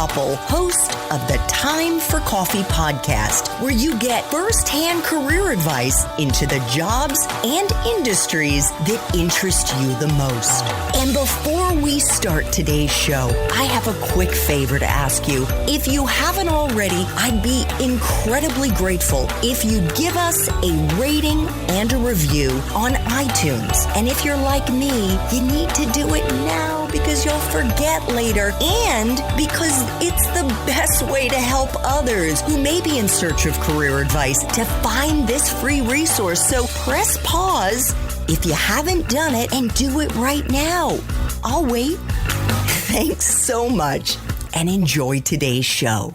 Koppel, host of the Time for Coffee podcast, where you get firsthand career advice into the jobs and industries that interest you the most. And before we start today's show, I have a quick favor to ask you. If you haven't already, I'd be incredibly grateful if you'd give us a rating and a review on iTunes. And if you're like me, you need to do it now because you'll forget later and because it's the best way to help others who may be in search of career advice to find this free resource. So press pause if you haven't done it and do it right now. I'll wait. Thanks so much and enjoy today's show.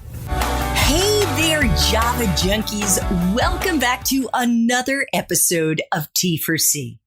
Hey there, Java junkies. Welcome back to another episode of T4C.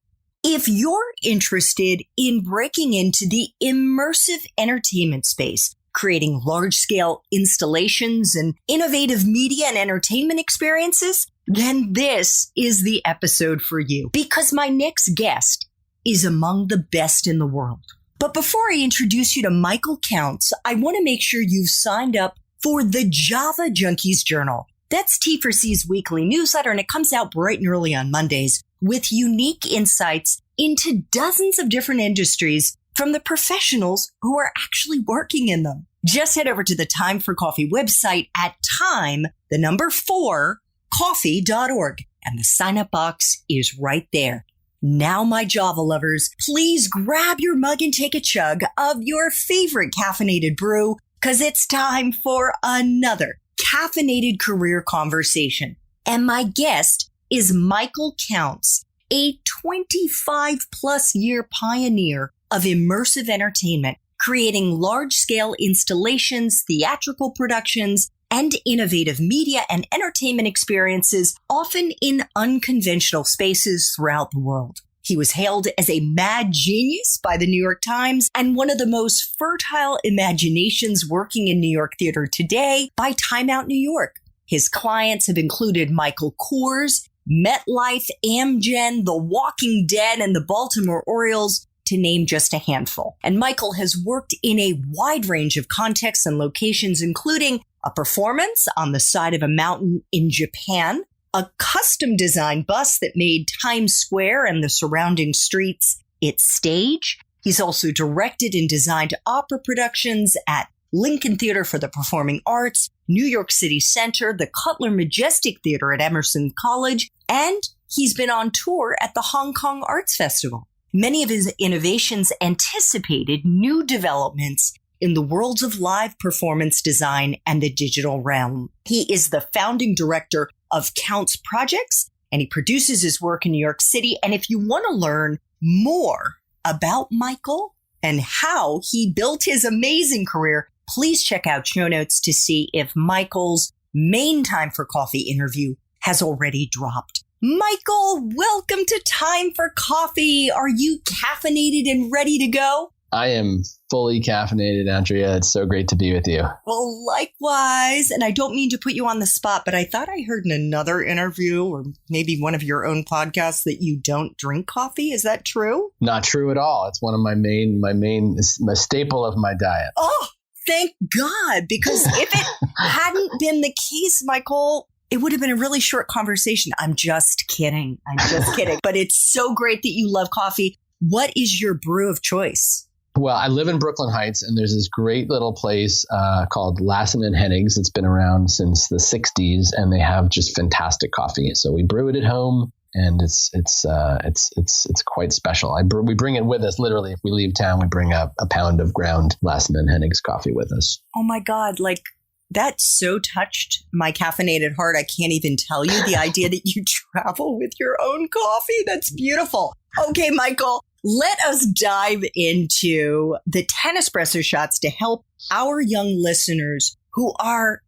If you're interested in breaking into the immersive entertainment space, creating large-scale installations and innovative media and entertainment experiences, then this is the episode for you because my next guest is among the best in the world. But before I introduce you to Michael Counts, I want to make sure you've signed up for the Java Junkies Journal. That's T4C's weekly newsletter, and it comes out bright and early on Mondays with unique insights into dozens of different industries from the professionals who are actually working in them. Just head over to the Time for Coffee website at time4coffee.org, and the sign-up box is right there. Now, my Java lovers, please grab your mug and take a chug of your favorite caffeinated brew, because it's time for another caffeinated career conversation. And my guest is Michael Counts, a 25-plus year pioneer of immersive entertainment, creating large-scale installations, theatrical productions, and innovative media and entertainment experiences, often in unconventional spaces throughout the world. He was hailed as a mad genius by the New York Times and one of the most fertile imaginations working in New York theater today by Time Out New York. His clients have included Michael Kors, MetLife, Amgen, The Walking Dead, and the Baltimore Orioles, to name just a handful. And Michael has worked in a wide range of contexts and locations, including a performance on the side of a mountain in Japan, a custom-designed bus that made Times Square and the surrounding streets its stage. He's also directed and designed opera productions at Lincoln Theater for the Performing Arts, New York City Center, the Cutler Majestic Theater at Emerson College, and he's been on tour at the Hong Kong Arts Festival. Many of his innovations anticipated new developments in the worlds of live performance design and the digital realm. He is the founding director of Counts Projects, and he produces his work in New York City. And if you want to learn more about Michael and how he built his amazing career, please check out show notes to see if Michael's main Time for Coffee interview has already dropped. Michael, welcome to Time for Coffee. Are you caffeinated and ready to go? I am fully caffeinated, Andrea. It's so great to be with you. Well, likewise. And I don't mean to put you on the spot, but I thought I heard in another interview or maybe one of your own podcasts that you don't drink coffee. Is that true? Not true at all. It's one of my staple of my diet. Oh, thank God. Because if it hadn't been the case, Michael, it would have been a really short conversation. I'm just kidding. But it's so great that you love coffee. What is your brew of choice? Well, I live in Brooklyn Heights, and there's this great little place called Lassen and Hennig's. It's been around since the 60s, and they have just fantastic coffee. So we brew it at home, and it's quite special. We bring it with us literally. If we leave town, we bring a pound of ground Lassen and Hennig's coffee with us. Oh my God! That so touched my caffeinated heart. I can't even tell you the idea that you travel with your own coffee. That's beautiful. Okay, Michael. Let us dive into the 10 espresso shots to help our young listeners who are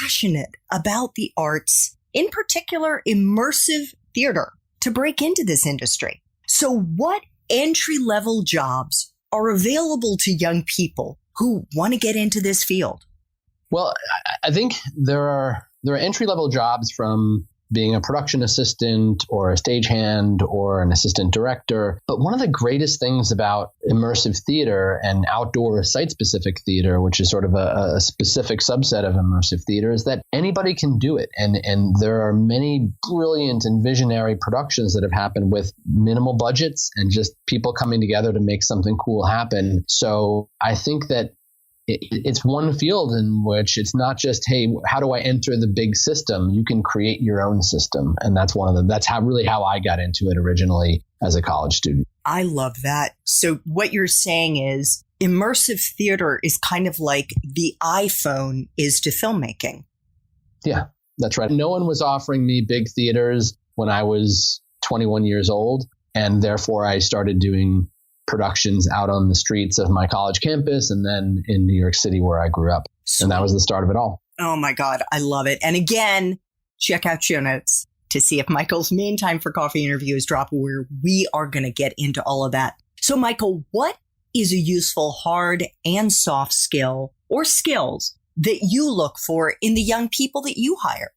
passionate about the arts, in particular immersive theater, to break into this industry. So what entry-level jobs are available to young people who want to get into this field? Well, I think there are entry-level jobs from being a production assistant or a stagehand or an assistant director. But one of the greatest things about immersive theater and outdoor site-specific theater, which is sort of a specific subset of immersive theater, is that anybody can do it. And there are many brilliant and visionary productions that have happened with minimal budgets and just people coming together to make something cool happen. So I think that it's one field in which it's not just, hey, how do I enter the big system? You can create your own system. And that's how I got into it originally as a college student. I love that. So what you're saying is immersive theater is kind of like the iPhone is to filmmaking. Yeah, that's right. No one was offering me big theaters when I was 21 years old. And therefore I started doing productions out on the streets of my college campus and then in New York City where I grew up. And that was the start of it all. Oh my God, I love it. And again, check out show notes to see if Michael's main time for coffee interview is dropped, where we are going to get into all of that. So Michael, what is a useful hard and soft skill or skills that you look for in the young people that you hire?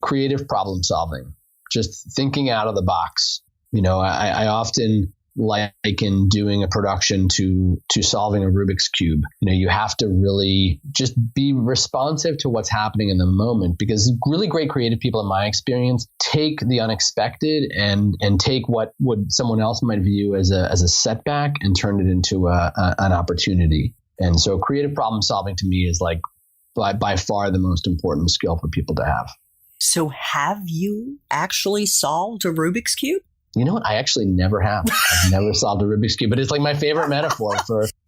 Creative problem solving, just thinking out of the box. I often liken doing a production to solving a Rubik's Cube. You have to really just be responsive to what's happening in the moment, because really great creative people, in my experience, take the unexpected and take what would someone else might view as a setback and turn it into an opportunity. And so creative problem solving to me is like by far the most important skill for people to have. So have you actually solved a Rubik's Cube? You know what? I actually never have. I've never solved a Rubik's Cube, but it's like my favorite metaphor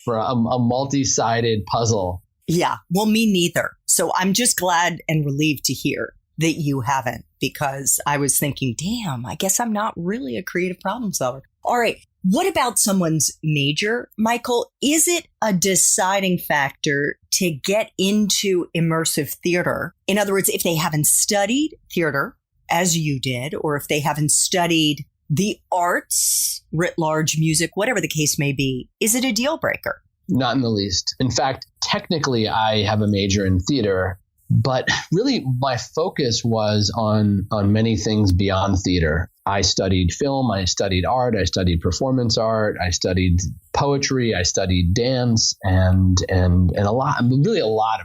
for a multi-sided puzzle. Yeah, well, me neither. So I'm just glad and relieved to hear that you haven't, because I was thinking, damn, I guess I'm not really a creative problem solver. All right. What about someone's major, Michael? Is it a deciding factor to get into immersive theater? In other words, if they haven't studied theater as you did, or if they haven't studied the arts writ large, music, whatever the case may be, is it a deal breaker? Not in the least. In fact, technically, I have a major in theater, but really my focus was on many things beyond theater. I studied film, I studied art, I studied performance art, I studied poetry, I studied dance, and a lot of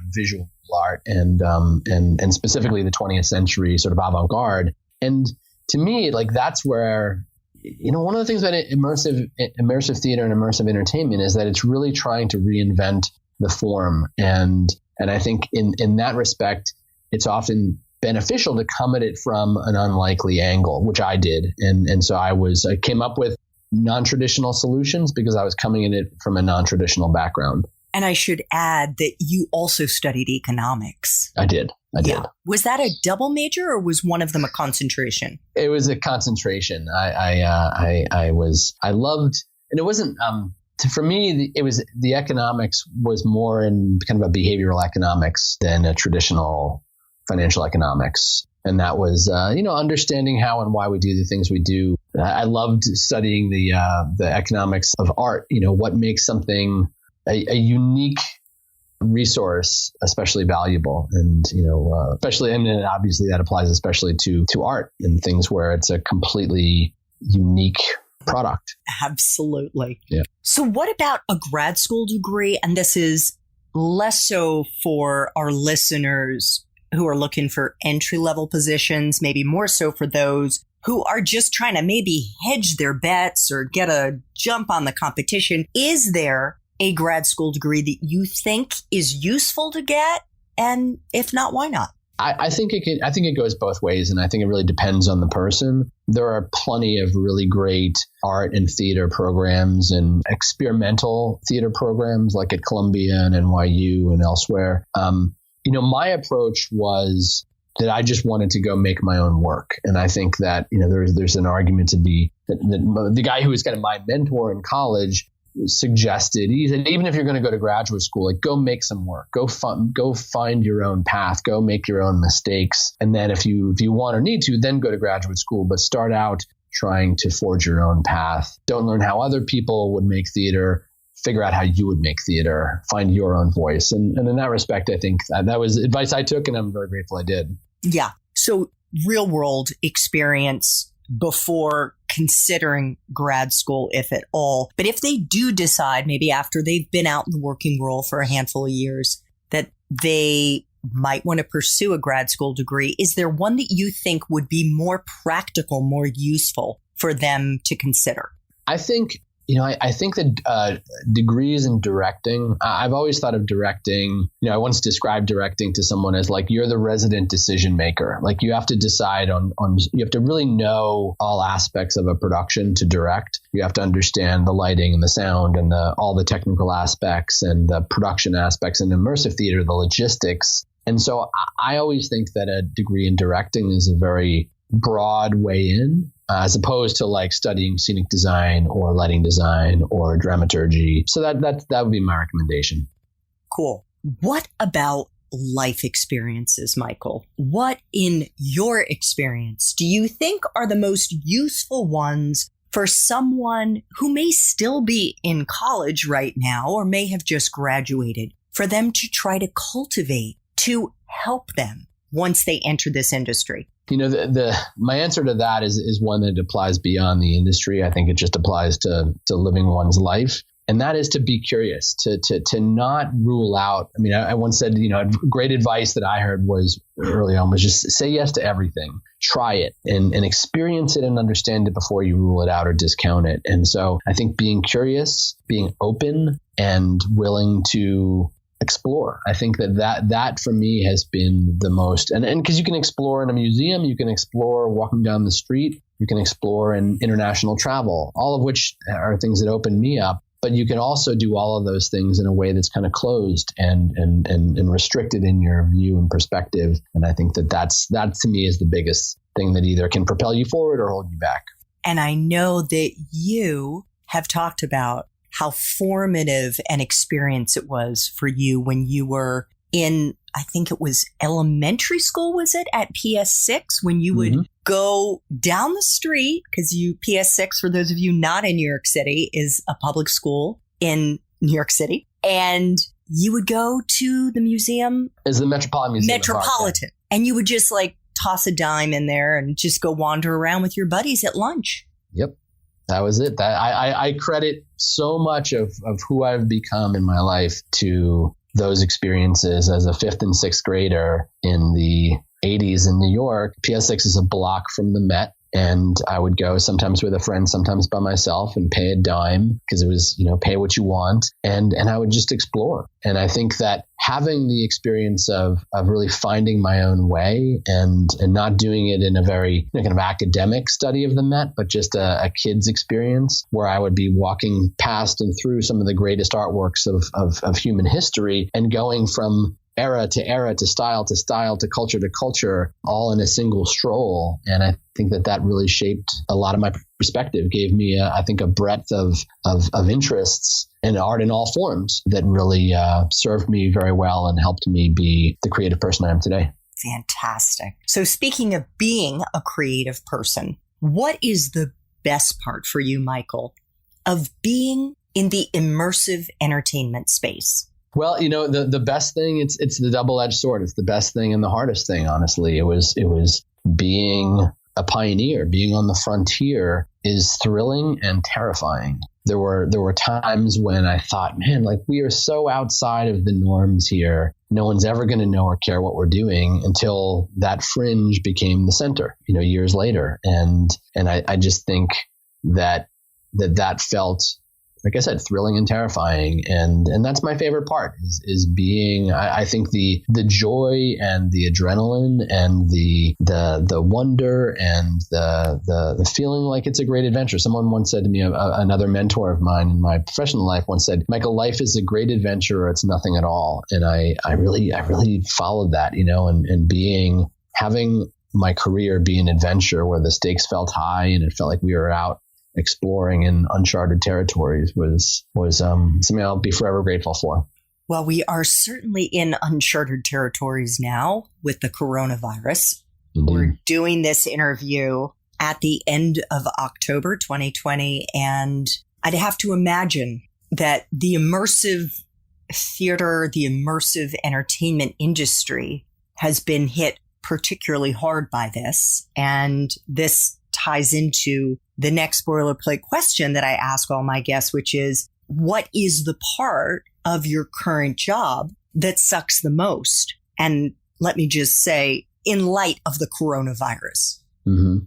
visual art, and specifically the 20th century sort of avant-garde. And to me, like, that's where, one of the things about immersive theater and immersive entertainment is that it's really trying to reinvent the form. And I think in that respect, it's often beneficial to come at it from an unlikely angle, which I did. And so I came up with non-traditional solutions because I was coming at it from a non-traditional background. And I should add that you also studied economics. I did. Yeah. Was that a double major, or was one of them a concentration? It was a concentration. I loved, and it wasn't, for me, it was, the economics was more in kind of a behavioral economics than a traditional financial economics. And that was, understanding how and why we do the things we do. I loved studying the economics of art, what makes something a unique resource especially valuable, and especially, and obviously that applies especially to art and things where it's a completely unique product. Absolutely. Yeah. So what about a grad school degree? And this is less so for our listeners who are looking for entry-level positions, maybe more so for those who are just trying to maybe hedge their bets or get a jump on the competition. Is there a grad school degree that you think is useful to get? And if not, why not? I think it goes both ways, and I think it really depends on the person. There are plenty of really great art and theater programs and experimental theater programs like at Columbia and NYU and elsewhere. My approach was that I just wanted to go make my own work. And I think that, there's an argument to be that the guy who was kind of my mentor in college suggested, he said, even if you're going to go to graduate school, like, go make some work, go find your own path, go make your own mistakes. And then if you want or need to, then go to graduate school, but start out trying to forge your own path. Don't learn how other people would make theater. Figure out how you would make theater, find your own voice. And in that respect, I think that was advice I took, and I'm very grateful I did. Yeah. So real world experience before considering grad school, if at all. But if they do decide, maybe after they've been out in the working world for a handful of years, that they might want to pursue a grad school degree, is there one that you think would be more practical, more useful for them to consider? I think, I think that degrees in directing, I've always thought of directing, I once described directing to someone as like, you're the resident decision maker. Like you have to decide you have to really know all aspects of a production to direct. You have to understand the lighting and the sound and all the technical aspects and the production aspects and immersive theater, the logistics. And so I always think that a degree in directing is a very broad way in, as opposed to like studying scenic design or lighting design or dramaturgy. So that would be my recommendation. Cool. What about life experiences, Michael? What in your experience do you think are the most useful ones for someone who may still be in college right now or may have just graduated, for them to try to cultivate to help them once they enter this industry? My answer to that is one that applies beyond the industry. I think it just applies to living one's life. And that is to be curious, to not rule out. I mean, I once said, great advice that I heard was early on was just say yes to everything, try it and experience it and understand it before you rule it out or discount it. And so I think being curious, being open and willing to explore. I think that for me has been the most, and because you can explore in a museum, you can explore walking down the street, you can explore in international travel, all of which are things that open me up. But you can also do all of those things in a way that's kind of closed and restricted in your view and perspective. And I think that to me is the biggest thing that either can propel you forward or hold you back. And I know that you have talked about how formative an experience it was for you when you were in, I think it was elementary school, was it, at PS6, when you would go down the street, because PS6, for those of you not in New York City, is a public school in New York City. And you would go to the museum. Is the Metropolitan Museum. Metropolitan. And you would just like toss a dime in there and just go wander around with your buddies at lunch. Yep. That was it. I credit so much of who I've become in my life to those experiences as a 5th and 6th grader in the 80s in New York. PS6 is a block from the Met. And I would go sometimes with a friend, sometimes by myself, and pay a dime because it was, pay what you want. And I would just explore. And I think that having the experience of really finding my own way and not doing it in a very kind of academic study of the Met, but just a kid's experience where I would be walking past and through some of the greatest artworks of human history and going from era to style to culture, all in a single stroll. And I think that really shaped a lot of my perspective, gave me, I think, a breadth of interests in art in all forms that really served me very well and helped me be the creative person I am today. Fantastic. So speaking of being a creative person, what is the best part for you, Michael, of being in the immersive entertainment space? Well, the best thing, it's the double-edged sword. It's the best thing and the hardest thing, honestly. It was being a pioneer, being on the frontier is thrilling and terrifying. There were times when I thought, man, like we are so outside of the norms here. No one's ever going to know or care what we're doing until that fringe became the center, years later. And I just think that felt, like I said, thrilling and terrifying. And that's my favorite part is being, I think the joy and the adrenaline and the wonder and the feeling like it's a great adventure. Someone once said to me, another mentor of mine in my professional life once said, Michael, life is a great adventure or it's nothing at all. And I really followed that, and having my career be an adventure where the stakes felt high and it felt like we were out exploring in uncharted territories was something I'll be forever grateful for. Well, we are certainly in uncharted territories now with the coronavirus. Indeed. We're doing this interview at the end of October 2020, and I'd have to imagine that the immersive theater, the immersive entertainment industry has been hit particularly hard by this. And this ties into the next boilerplate question that I ask all my guests, which is, what is the part of your current job that sucks the most? And let me just say, in light of the coronavirus. Mm-hmm.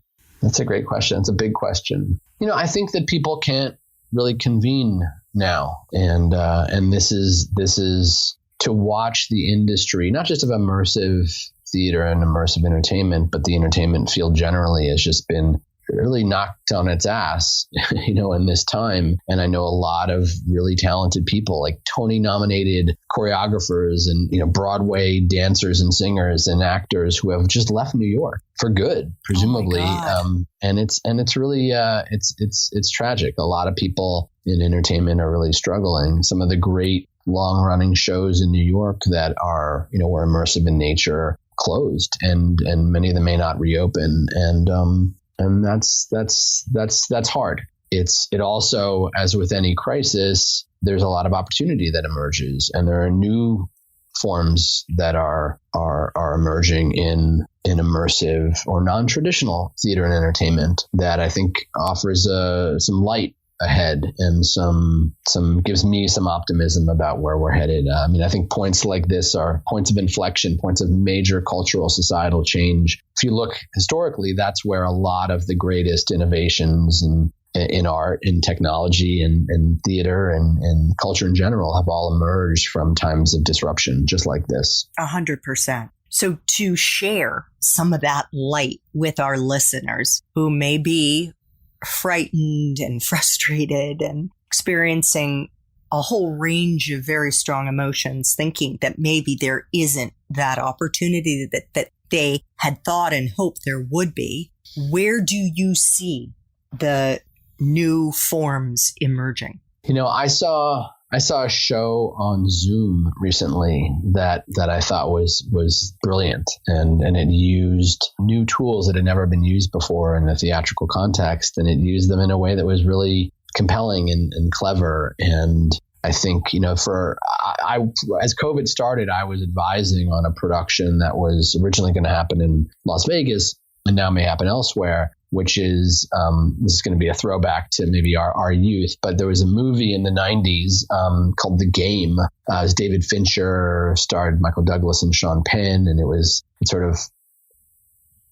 That's a great question. It's a big question. I think that people can't really convene now. And this is to watch the industry, not just of immersive theater and immersive entertainment, but the entertainment field generally has just been really knocked on its ass, in this time. And I know a lot of really talented people, like Tony nominated choreographers and, Broadway dancers and singers and actors who have just left New York for good, presumably. And it's really, it's tragic. A lot of people in entertainment are really struggling. Some of the great long running shows in New York that are, were immersive in nature closed, and many of them may not reopen. And that's hard. It also, as with any crisis, there's a lot of opportunity that emerges, and there are new forms that are emerging in immersive or non-traditional theater and entertainment that I think offers some light ahead and some gives me some optimism about where we're headed. I think points like this are points of inflection, points of major cultural societal change. If you look historically, that's where a lot of the greatest innovations in art, in technology, and theater and culture in general have all emerged from times of disruption, just like this. 100%. So to share some of that light with our listeners who may be frightened and frustrated and experiencing a whole range of very strong emotions, thinking that maybe there isn't that opportunity that they had thought and hoped there would be, where do you see the new forms emerging? I saw a show on Zoom recently that I thought was brilliant, and it used new tools that had never been used before in a theatrical context, and it used them in a way that was really compelling and clever. And I think, as COVID started, I was advising on a production that was originally going to happen in Las Vegas and now may happen elsewhere, which is, this is going to be a throwback to maybe our youth, but there was a movie in the 90s called The Game. It was David Fincher, starred Michael Douglas and Sean Penn, and it sort of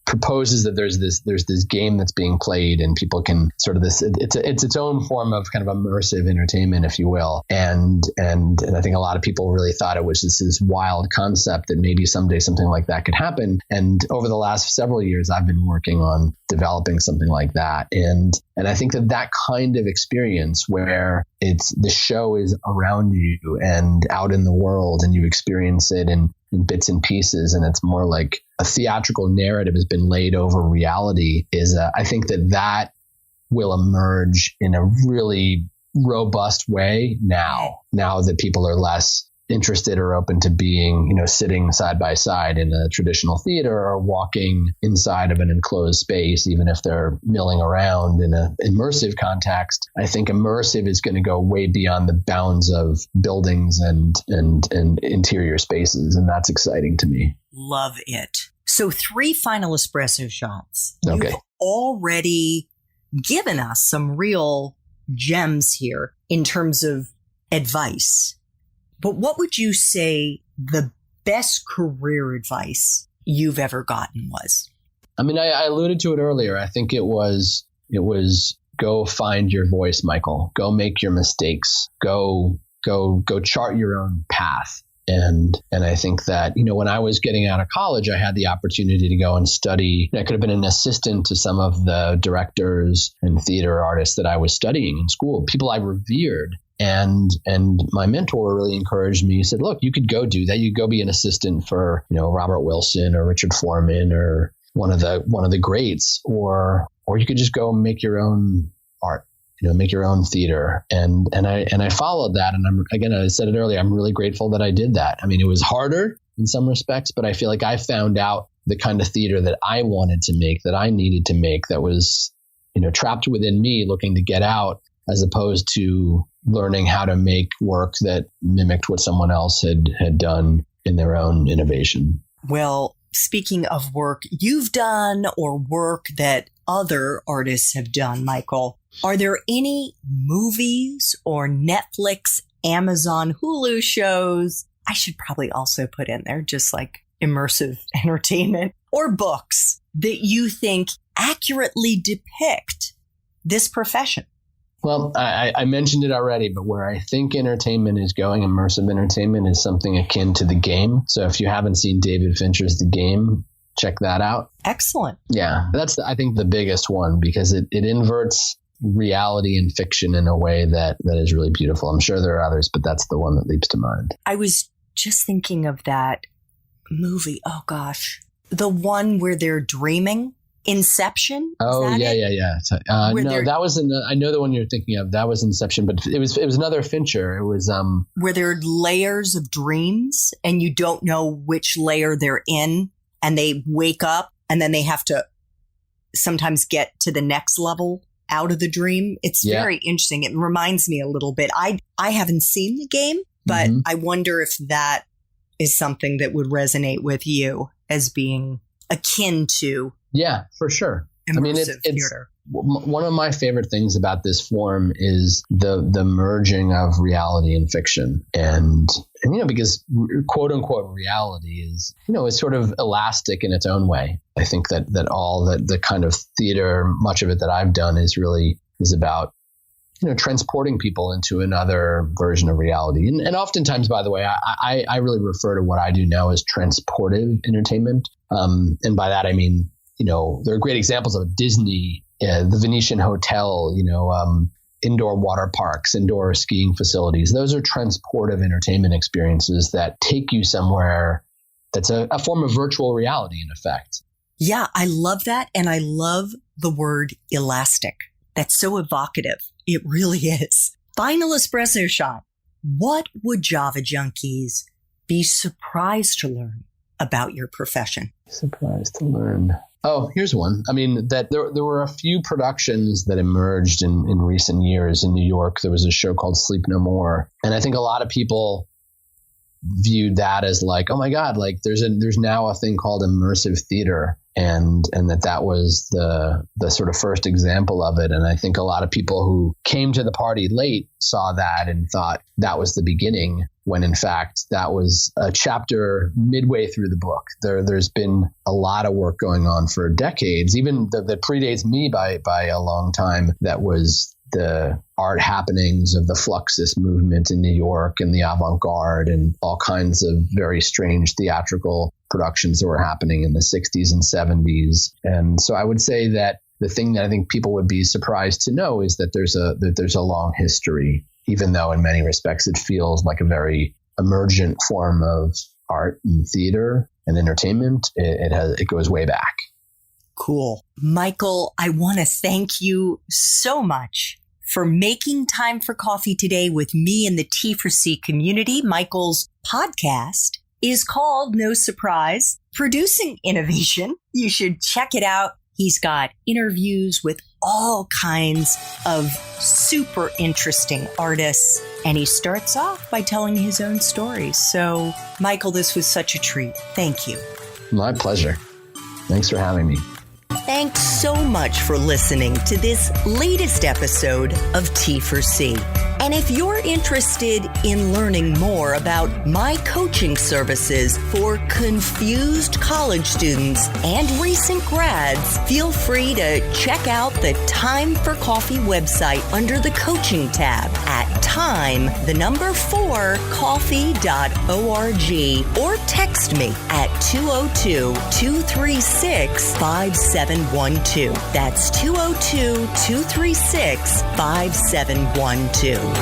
proposes that there's this game that's being played, and people can sort of it's its own form of kind of immersive entertainment, if you will. And I think a lot of people really thought it was just this wild concept that maybe someday something like that could happen. And over the last several years, I've been working on developing something like that. And I think that kind of experience where the show is around you and out in the world, and you experience it in bits and pieces, and it's more like a theatrical narrative has been laid over reality, I think that will emerge in a really robust way now that people are less interested or open to being, sitting side by side in a traditional theater or walking inside of an enclosed space, even if they're milling around in an immersive context. I think immersive is going to go way beyond the bounds of buildings and interior spaces. And that's exciting to me. Love it. So 3 final espresso shots. Okay. You've already given us some real gems here in terms of advice. But what would you say the best career advice you've ever gotten was? I alluded to it earlier. I think it was go find your voice, Michael. Go make your mistakes. Go chart your own path. And I think that, when I was getting out of college, I had the opportunity to go and study. I could have been an assistant to some of the directors and theater artists that I was studying in school, people I revered. And my mentor really encouraged me. He said, look, you could go do that. You could go be an assistant for, Robert Wilson or Richard Foreman or one of the greats, or you could just go make your own art, make your own theater. And I followed that. And I said it earlier, I'm really grateful that I did that. It was harder in some respects, but I feel like I found out the kind of theater that I wanted to make, that I needed to make, that was, trapped within me, looking to get out, as opposed to learning how to make work that mimicked what someone else had done in their own innovation. Well, speaking of work you've done or work that other artists have done, Michael, are there any movies or Netflix, Amazon, Hulu shows? I should probably also put in there just like immersive entertainment or books that you think accurately depict this profession? Well, I mentioned it already, but where I think entertainment is going, immersive entertainment, is something akin to The Game. So if you haven't seen David Fincher's The Game, check that out. Excellent. Yeah, that's, I think, the biggest one because it inverts reality and fiction in a way that is really beautiful. I'm sure there are others, but that's the one that leaps to mind. I was just thinking of that movie. Oh, gosh. The one where they're dreaming. Inception? Oh, yeah. No, that was I know the one you're thinking of. That was Inception, but it was another Fincher. It was where there are layers of dreams and you don't know which layer they're in, and they wake up and then they have to sometimes get to the next level out of the dream. It's very interesting. It reminds me a little bit. I haven't seen The Game, but I wonder if that is something that would resonate with you as being akin to. Yeah, for sure. Immersive I mean, it's theater. One of my favorite things about this form is the merging of reality and fiction. And because quote unquote reality is sort of elastic in its own way. I think that all the kind of theater, much of it that I've done is about transporting people into another version of reality. And oftentimes, by the way, I really refer to what I do now as transportive entertainment. And by that, I mean, there are great examples of Disney, the Venetian Hotel, indoor water parks, indoor skiing facilities. Those are transportive entertainment experiences that take you somewhere that's a form of virtual reality, in effect. Yeah, I love that. And I love the word elastic. That's so evocative. It really is. Final espresso shot. What would Java junkies be surprised to learn about your profession? Surprised to learn. Oh, here's one. I mean, that there were a few productions that emerged in recent years in New York. There was a show called Sleep No More. And I think a lot of people viewed that as like, oh my God, like there's now a thing called immersive theater. And that was the sort of first example of it. And I think a lot of people who came to the party late saw that and thought that was the beginning, when in fact that was a chapter midway through the book. There's been a lot of work going on for decades, even that predates me by a long time. That was the art happenings of the Fluxus movement in New York and the avant-garde and all kinds of very strange theatrical productions that were happening in the 60s and 70s. And so I would say that the thing that I think people would be surprised to know is that there's a long history, even though in many respects it feels like a very emergent form of art and theater and entertainment. It goes way back. Cool. Michael, I want to thank you so much for making time for coffee today with me and the T4C community. Michael's podcast is called, no surprise, Producing Innovation. You should check it out. He's got interviews with all kinds of super interesting artists, and he starts off by telling his own stories. So, Michael, this was such a treat. Thank you. My pleasure. Thanks for having me. Thanks so much for listening to this latest episode of T4C. And if you're interested in learning more about my coaching services for confused college students and recent grads, feel free to check out the Time for Coffee website under the coaching tab at time4coffee.org or text me at 202-236-5712. That's 202-236-5712.